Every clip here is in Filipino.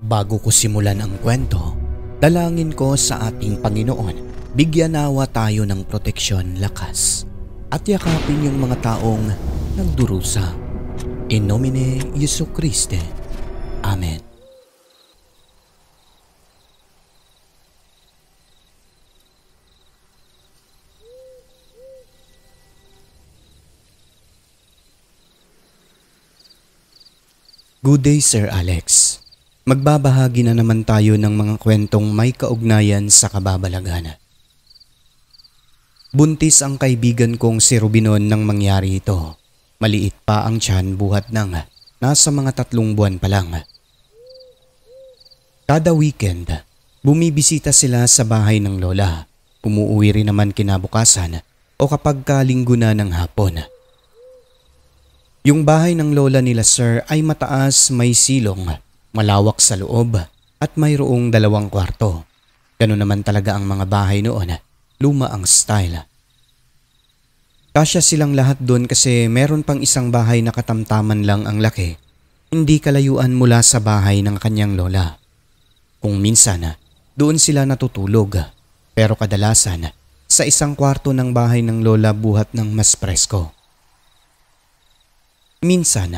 Bago ko simulan ang kwento, dalangin ko sa ating Panginoon, bigyan nawa tayo ng proteksyon, lakas, at yakapin yung mga taong nagdurusa. In nomine Jesu Christe. Amen. Good day, Sir Alex. Magbabahagi na naman tayo ng mga kwentong may kaugnayan sa kababalaghan. Buntis ang kaibigan kong si Rubinon nang mangyari ito. Maliit pa ang tiyan buhat ng nasa mga 3 buwan pa lang. Kada weekend, bumibisita sila sa bahay ng lola. Umuuwi rin naman kinabukasan o kapag kalinggo na ng hapon. Yung bahay ng lola nila, sir, ay mataas, may silong, malawak sa loob at mayroong 2 kwarto. Ganun naman talaga ang mga bahay noon, luma ang style. Kasya silang lahat doon kasi meron pang isang bahay na katamtaman lang ang laki, hindi kalayuan mula sa bahay ng kanyang lola. Kung minsan, doon sila natutulog, pero kadalasan sa isang kwarto ng bahay ng lola buhat ng mas presko. Minsan,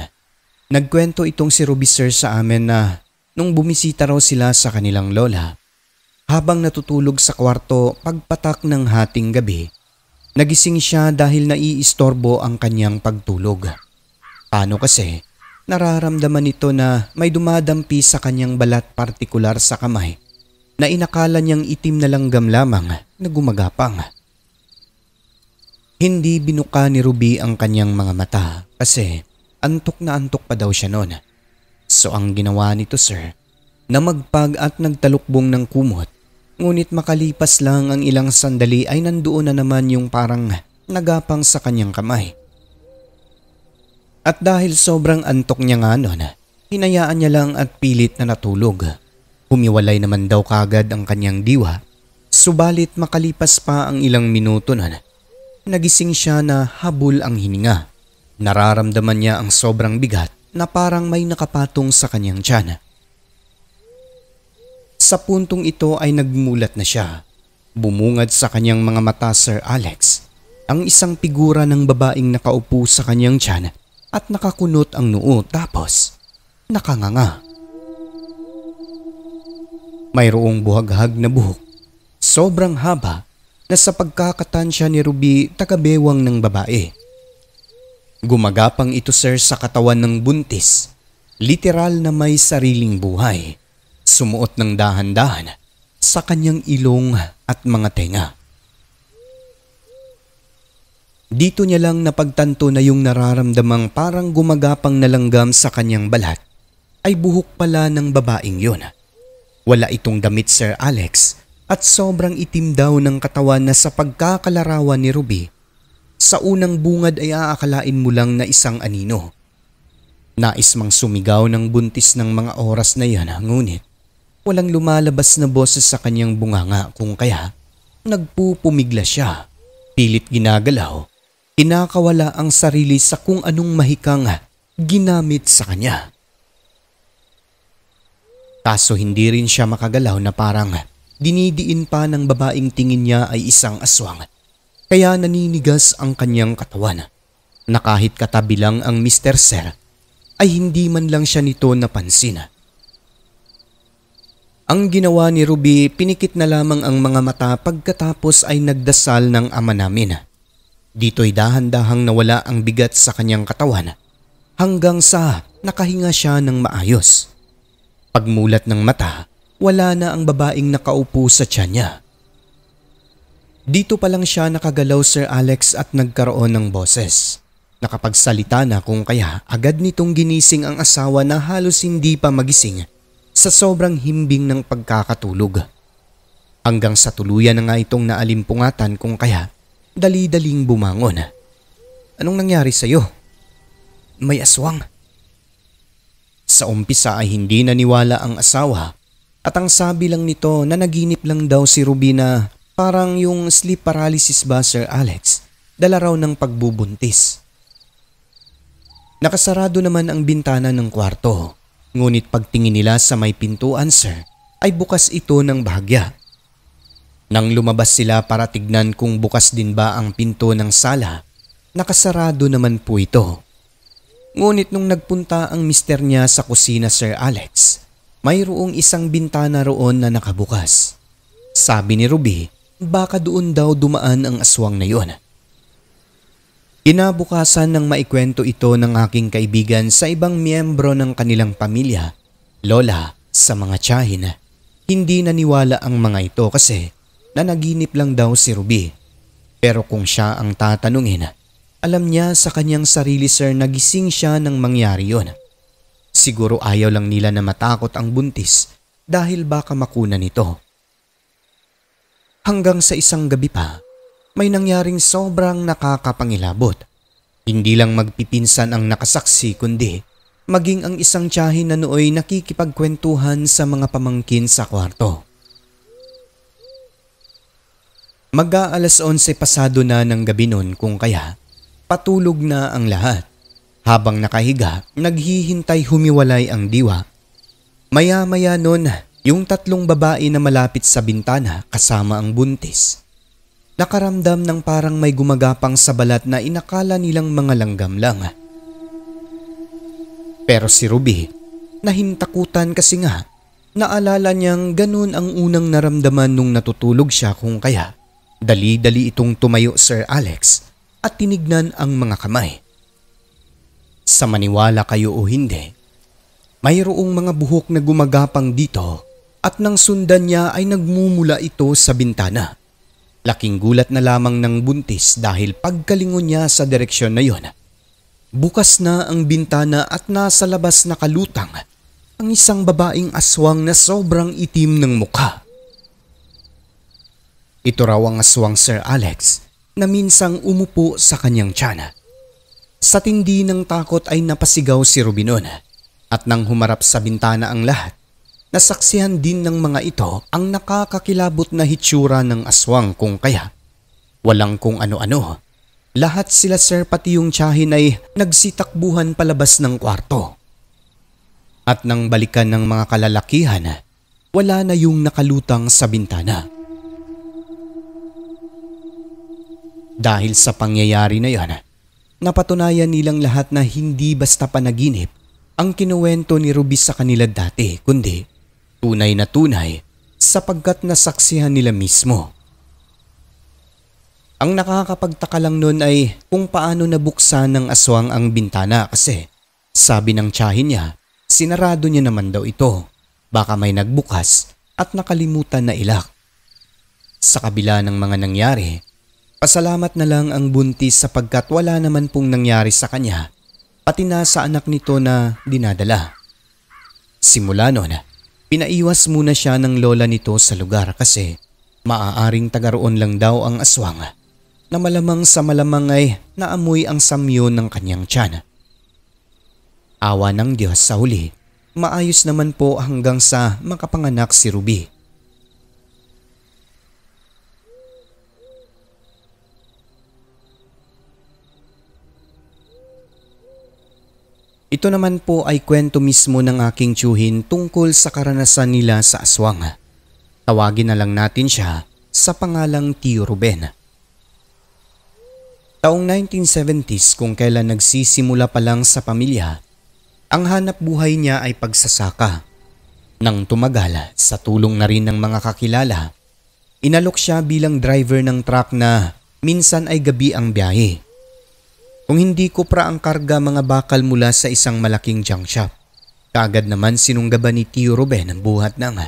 nagkwento itong si Ruby, sir, sa amin na nung bumisita raw sila sa kanilang lola, habang natutulog sa kwarto pagpatak ng hating gabi, nagising siya dahil naiistorbo ang kanyang pagtulog. Paano kasi, nararamdaman nito na may dumadampi sa kanyang balat, partikular sa kamay, na inakala niyang itim na langgam lamang na gumagapang. Hindi binuka ni Ruby ang kanyang mga mata kasi antok na antok pa daw siya noon. So ang ginawa nito, sir, namagpag at nagtalukbong ng kumot, ngunit makalipas lang ang ilang sandali ay nandoon na naman yung parang nagapang sa kanyang kamay. At dahil sobrang antok niya nga noon, hinayaan niya lang at pilit na natulog. Humiwalay naman daw kagad ang kanyang diwa, subalit makalipas pa ang ilang minuto noon, nagising siya na habol ang hininga. Nararamdaman niya ang sobrang bigat na parang may nakapatong sa kanyang tiyan. Sa puntong ito ay nagmulat na siya. Bumungad sa kanyang mga mata, Sir Alex, ang isang figura ng babaeng nakaupo sa kanyang tiyan at nakakunot ang noo, tapos nakanganga. Mayroong buhaghag na buhok, sobrang haba, na sa pagkakatansya ni Ruby tagabewang ng babae. Gumagapang ito, sir, sa katawan ng buntis, literal na may sariling buhay, sumuot ng dahan-dahan sa kanyang ilong at mga tenga. Dito niya lang napagtanto na yung nararamdamang parang gumagapang na langgam sa kanyang balat ay buhok pala ng babaeng yun. Wala itong damit, Sir Alex, at sobrang itim daw ng katawan na sa pagkakalarawan ni Ruby, sa unang bungad ay aakalain mo lang na isang anino. Nais mang sumigaw ng buntis ng mga oras na yan, ngunit walang lumalabas na boses sa kanyang bunganga, kung kaya nagpupumigla siya, pilit ginagalaw, kinakawala ang sarili sa kung anong mahikang ginamit sa kanya. Kaso hindi rin siya makagalaw na parang dinidiin pa ng babaeng tingin niya ay isang aswang. Kaya naninigas ang kanyang katawan na kahit katabi lang ang Mr. Sir ay hindi man lang siya nito napansin. Ang ginawa ni Ruby, pinikit na lamang ang mga mata pagkatapos ay nagdasal ng Ama Namin. Dito'y dahan-dahang nawala ang bigat sa kanyang katawan hanggang sa nakahinga siya ng maayos. Pagmulat ng mata, wala na ang babaeng nakaupo sa tiyan niya. Dito pa lang siya nakagalaw, Sir Alex, at nagkaroon ng boses. Nakapagsalita na, kung kaya agad nitong ginising ang asawa na halos hindi pa magising sa sobrang himbing ng pagkakatulog. Hanggang sa tuluyan na nga itong naalimpungatan, kung kaya dali-daling bumangon. Anong nangyari sa'yo? May aswang. Sa umpisa ay hindi naniwala ang asawa at ang sabi lang nito na naginip lang daw si Ruby na parang yung sleep paralysis ba, Sir Alex, dala raw ng pagbubuntis. Nakasarado naman ang bintana ng kwarto. Ngunit pagtingin nila sa may pintuan, sir, ay bukas ito ng bahagya. Nang lumabas sila para tignan kung bukas din ba ang pinto ng sala, nakasarado naman po ito. Ngunit nung nagpunta ang mister niya sa kusina, Sir Alex, mayroong isang bintana roon na nakabukas. Sabi ni Ruby, baka doon daw dumaan ang aswang na yon. Kinabukasan nang maikwento ito ng aking kaibigan sa ibang miyembro ng kanilang pamilya, lola, sa mga tiyahin, hindi naniwala ang mga ito kasi nanaginip lang daw si Ruby. Pero kung siya ang tatanungin, alam niya sa kanyang sarili, sir, nagising siya nang mangyari yon. Siguro ayaw lang nila na matakot ang buntis dahil baka makuna nito. Hanggang sa isang gabi pa, may nangyaring sobrang nakakapangilabot. Hindi lang magpipinsan ang nakasaksi kundi maging ang isang tiyahin na nooy nakikipagkwentuhan sa mga pamangkin sa kwarto. Mag-aalas 11 pasado na ng gabi noon kung kaya patulog na ang lahat. Habang nakahiga, naghihintay humiwalay ang diwa. Maya-maya noon, yung tatlong babae na malapit sa bintana kasama ang buntis. Nakaramdam ng parang may gumagapang sa balat na inakala nilang mga langgam lang. Pero si Ruby, nahintakutan kasi nga, naalala niyang ganun ang unang naramdaman nung natutulog siya kung kaya. Dali-dali itong tumayo, Sir Alex, at tinignan ang mga kamay. Sa maniwala kayo o hindi, mayroong mga buhok na gumagapang dito at nang sundan niya ay nagmumula ito sa bintana. Laking gulat na lamang ng buntis dahil pagkalingon niya sa direksyon na yon, bukas na ang bintana at nasa labas nakalutang ang isang babaeng aswang na sobrang itim ng mukha. Ito raw ang aswang, Sir Alex, na minsang umupo sa kanyang tiyan. Sa tindi ng takot ay napasigaw si Ruby noon at nang humarap sa bintana ang lahat, nasaksihan din ng mga ito ang nakakakilabot na hitsura ng aswang kung kaya. Walang kung ano-ano. Lahat sila, sir, pati yung tiyahin ay nagsitakbuhan palabas ng kwarto. At nang balikan ng mga kalalakihan, wala na yung nakalutang sa bintana. Dahil sa pangyayari na yon, napatunayan nilang lahat na hindi basta panaginip ang kinuwento ni Ruby sa kanila dati, kundi tunay na tunay sapagkat nasaksihan nila mismo. Ang nakakapagtaka lang nun ay kung paano nabuksan ng aswang ang bintana kasi sabi ng tiyahin niya, sinarado niya naman daw ito. Baka may nagbukas at nakalimutan na ilak. Sa kabila ng mga nangyari, pasalamat na lang ang buntis sapagkat wala naman pong nangyari sa kanya, pati na sa anak nito na dinadala. Simula noon, pinaiwas muna siya ng lola nito sa lugar kasi maaaring taga roon lang daw ang aswang na malamang sa malamang ay naamoy ang samyo ng kanyang tiyan. Awa ng Diyos sa huli, maayos naman po hanggang sa makapanganak si Ruby. Ito naman po ay kwento mismo ng aking tiyuhin tungkol sa karanasan nila sa aswang. Tawagin na lang natin siya sa pangalang Tio Ruben. Taong 1970s kung kailan nagsisimula pa lang sa pamilya, ang hanap buhay niya ay pagsasaka. Nang tumagal sa tulong na rin ng mga kakilala, inalok siya bilang driver ng truck na minsan ay gabi ang biyahe. Kung hindi kupra ang karga mga bakal mula sa isang malaking junk shop, kaagad naman sinunggaban ni Tio Ruben ang buhat ng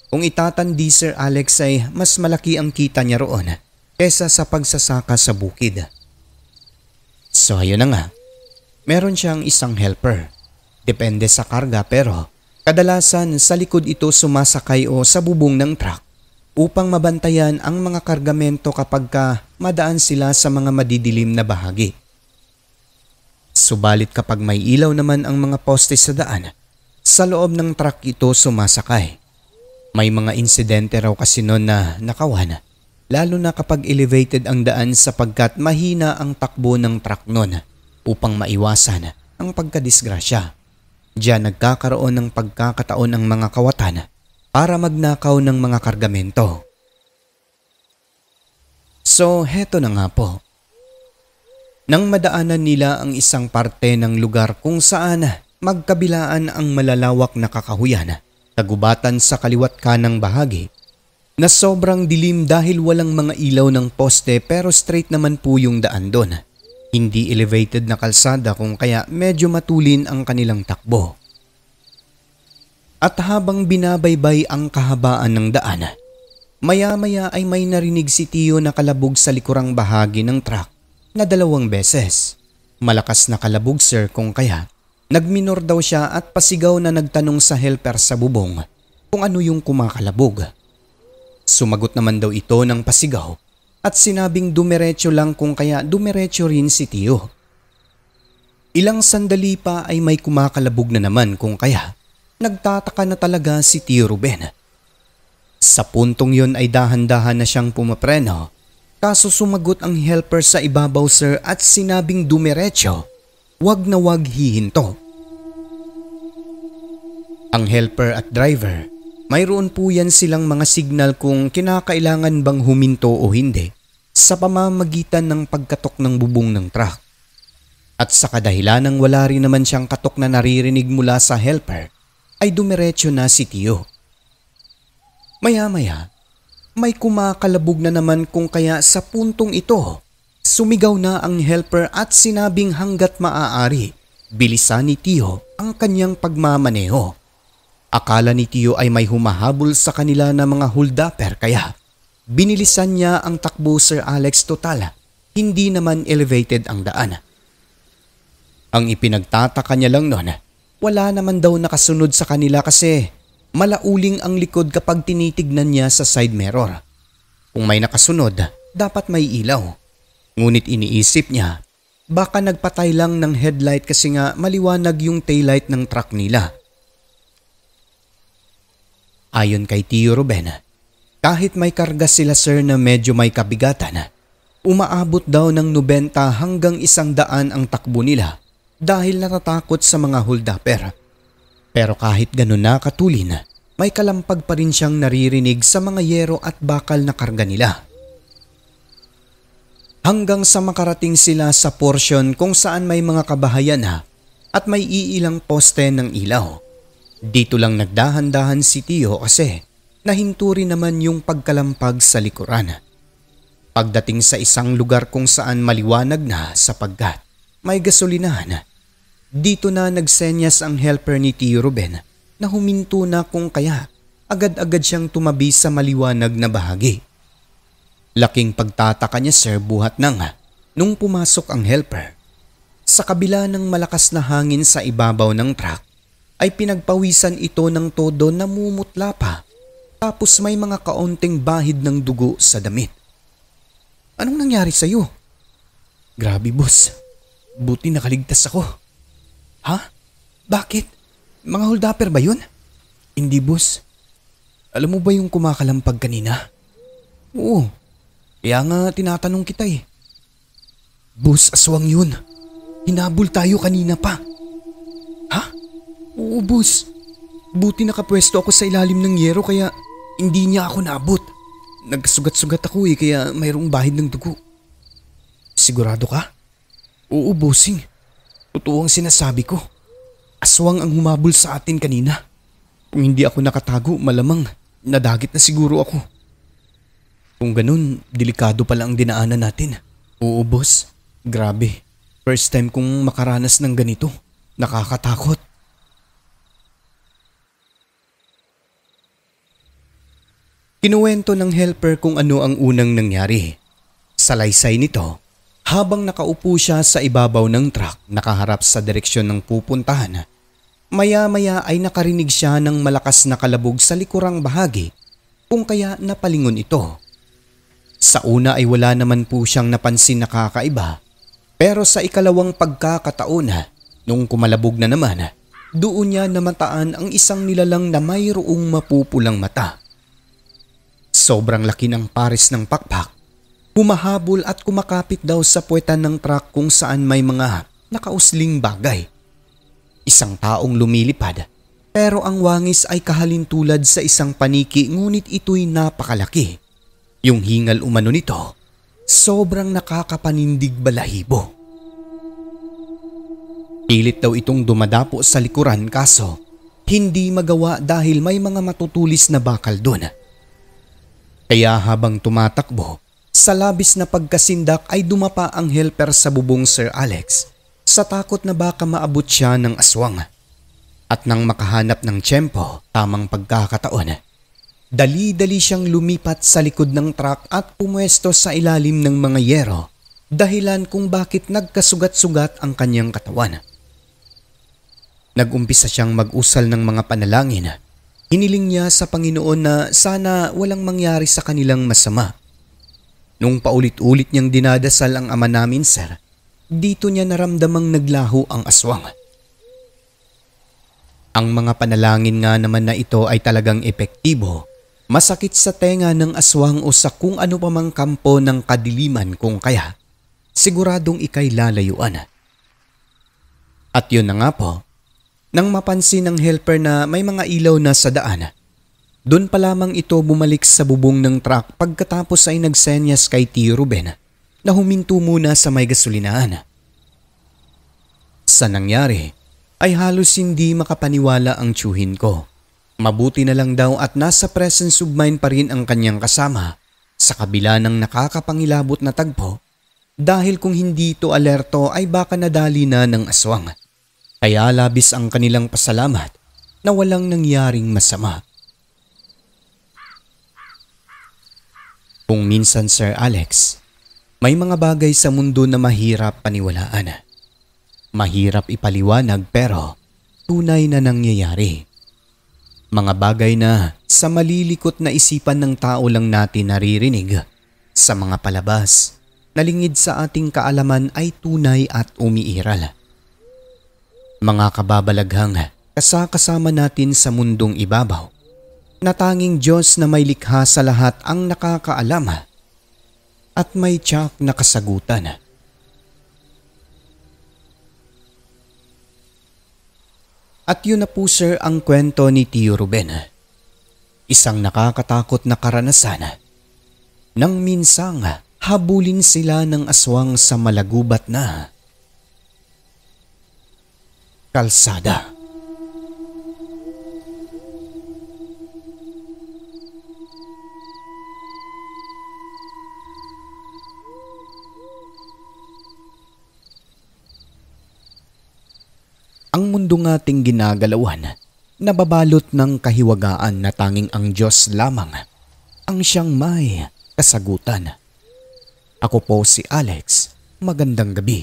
kung itatandi, Sir Alex, ay mas malaki ang kita niya roon kesa sa pagsasaka sa bukid. So ayun na nga, meron siyang isang helper. Depende sa karga pero kadalasan sa likod ito sumasakay o sa bubong ng truck upang mabantayan ang mga kargamento kapag madaan sila sa mga madidilim na bahagi. Subalit kapag may ilaw naman ang mga poste sa daan, sa loob ng truck ito sumasakay. May mga insidente raw kasi noon na nakawan, lalo na kapag elevated ang daan sapagkat mahina ang takbo ng truck noon upang maiwasan ang pagkadisgrasya. Diyan nagkakaroon ng pagkakataon ang mga kawatan para magnakaw ng mga kargamento. So heto na nga po. Nang madaanan nila ang isang parte ng lugar kung saan magkabilaan ang malalawak na kakahuyan, tagubatan sa kaliwat kanang bahagi, na sobrang dilim dahil walang mga ilaw ng poste pero straight naman po yung daan doon. Hindi elevated na kalsada kung kaya medyo matulin ang kanilang takbo. At habang binabaybay ang kahabaan ng daan, maya-maya ay may narinig si Tio na kalabog sa likurang bahagi ng truck na 2 beses. Malakas na kalabog sir kung kaya nagminor daw siya at pasigaw na nagtanong sa helper sa bubong kung ano yung kumakalabog. Sumagot naman daw ito ng pasigaw at sinabing dumiretso lang kung kaya dumiretso rin si Tio. Ilang sandali pa ay may kumakalabog na naman kung kaya nagtataka na talaga si Tio Ruben. Sa puntong yon ay dahan-dahan na siyang pumapreno. Kaso sumagot ang helper sa ibabaw sir at sinabing dumiretso, wag na wag hihinto. Ang helper at driver, mayroon po yan silang mga signal kung kinakailangan bang huminto o hindi sa pamamagitan ng pagkatok ng bubong ng truck. At sa kadahilanang wala rin naman siyang katok na naririnig mula sa helper, ay dumiretso na si Tio. Maya-maya, may kumakalabog na naman kung kaya sa puntong ito, sumigaw na ang helper at sinabing hanggat maaari, bilisan ni Tio ang kanyang pagmamaneho. Akala ni Tio ay may humahabol sa kanila na mga holdapper kaya binilisan niya ang takbo Sir Alex total, hindi naman elevated ang daan. Ang ipinagtataka niya lang noon, wala naman daw nakasunod sa kanila kasi malauling ang likod kapag tinitignan niya sa side mirror. Kung may nakasunod, dapat may ilaw. Ngunit iniisip niya, baka nagpatay lang ng headlight kasi nga maliwanag yung taillight ng truck nila. Ayon kay Tio Ruben, kahit may karga sila sir na medyo may kabigatan, umaabot daw ng 90 hanggang 100 ang takbo nila dahil natatakot sa mga holdapper. Pero kahit ganun na katulin, may kalampag pa rin siyang naririnig sa mga yero at bakal na karga nila. Hanggang sa makarating sila sa portion kung saan may mga kabahayan at may iilang poste ng ilaw. Dito lang nagdahan-dahan si Tio kasi nahinto rin naman yung pagkalampag sa likuran. Pagdating sa isang lugar kung saan maliwanag na sapagkat may gasolinahan, dito na nagsenyas ang helper ni Tio Ruben na huminto na kung kaya agad-agad siyang tumabi sa maliwanag na bahagi. Laking pagtataka niya sir buhat nang nung pumasok ang helper. Sa kabila ng malakas na hangin sa ibabaw ng truck ay pinagpawisan ito ng todo na mumutla pa tapos may mga kaunting bahid ng dugo sa damit. Anong nangyari sa'yo? Grabe boss, buti nakaligtas ako. Ha? Bakit? Mga holdapper ba yun? Hindi boss. Alam mo ba yung kumakalampag kanina? Oo. Kaya nga tinatanong kita eh. Boss, aswang yun. Hinabol tayo kanina pa. Ha? Oo boss. Buti nakapwesto ako sa ilalim ng yero kaya hindi niya ako naabot. Nagsugat-sugat ako eh kaya mayroong bahid ng dugo. Sigurado ka? Oo bossing. Totoo ang sinasabi ko. Aswang ang humabol sa atin kanina. Kung hindi ako nakatago, malamang nadagit na siguro ako. Kung ganun, delikado pala ang dinaanan natin. Oo boss, grabe. First time kong makaranas ng ganito. Nakakatakot. Kinuwento ng helper kung ano ang unang nangyari. Salaysay nito, habang nakaupo siya sa ibabaw ng truck nakaharap sa direksyon ng pupuntahan, maya-maya ay nakarinig siya ng malakas na kalabog sa likurang bahagi kung kaya napalingon ito. Sa una ay wala naman po siyang napansin na kakaiba pero sa ikalawang pagkakataon nung kumalabog na naman, doon niya namataan ang isang nilalang na mayroong mapupulang mata. Sobrang laki ng pares ng pakpak. Humahabol at kumakapit daw sa puwetan ng truck kung saan may mga nakausling bagay. Isang taong lumilipad pero ang wangis ay kahalintulad sa isang paniki ngunit ito'y napakalaki. Yung hingal umano nito, sobrang nakakapanindig balahibo. Pilit daw itong dumadapo sa likuran kaso hindi magawa dahil may mga matutulis na bakal doon. Kaya habang tumatakbo, sa labis na pagkasindak ay dumapa ang helper sa bubong Sir Alex sa takot na baka maabot siya ng aswang. At nang makahanap ng tiyempo, tamang pagkakataon, dali-dali siyang lumipat sa likod ng truck at pumwesto sa ilalim ng mga yero dahilan kung bakit nagkasugat-sugat ang kanyang katawan. Nag-umpisa siyang mag-usal ng mga panalangin. Hiniling niya sa Panginoon na sana walang mangyari sa kanilang masama. Nung paulit-ulit niyang dinadasal ang Ama namin, sir, dito niya naramdamang naglaho ang aswang. Ang mga panalangin nga naman na ito ay talagang epektibo. Masakit sa tenga ng aswang o sa kung ano pa mang kampo ng kadiliman kung kaya siguradong ikay lalayuan. At yun na nga po, nang mapansin ng helper na may mga ilaw na sa daan, doon pa lamang ito bumalik sa bubong ng truck pagkatapos ay nagsenyas kay Tio Ruben na huminto muna sa may gasolinahan. Sa nangyari ay halos hindi makapaniwala ang tiyuhin ko. Mabuti na lang daw at nasa presence of mind pa rin ang kanyang kasama sa kabila ng nakakapangilabot na tagpo dahil kung hindi ito alerto ay baka nadali na ng aswang. Kaya labis ang kanilang pasalamat na walang nangyaring masama. Kung minsan, Sir Alex, may mga bagay sa mundo na mahirap paniwalaan. Mahirap ipaliwanag pero tunay na nangyayari. Mga bagay na sa malilikot na isipan ng tao lang natin naririnig, sa mga palabas na lingid sa ating kaalaman ay tunay at umiiral. Mga kababalaghang kasama natin sa mundong ibabaw na tanging Diyos na may likha sa lahat ang nakakaalam at may tiyak na kasagutan. At yun na po, sir, ang kwento ni Tio Ruben. Isang nakakatakot na karanasan nang minsang habulin sila ng aswang sa malagubat na kalsada. Ang mundo ating ginagalawan, nababalot ng kahiwagaan na tanging ang Diyos lamang ang siyang may kasagutan. Ako po si Alex. Magandang gabi.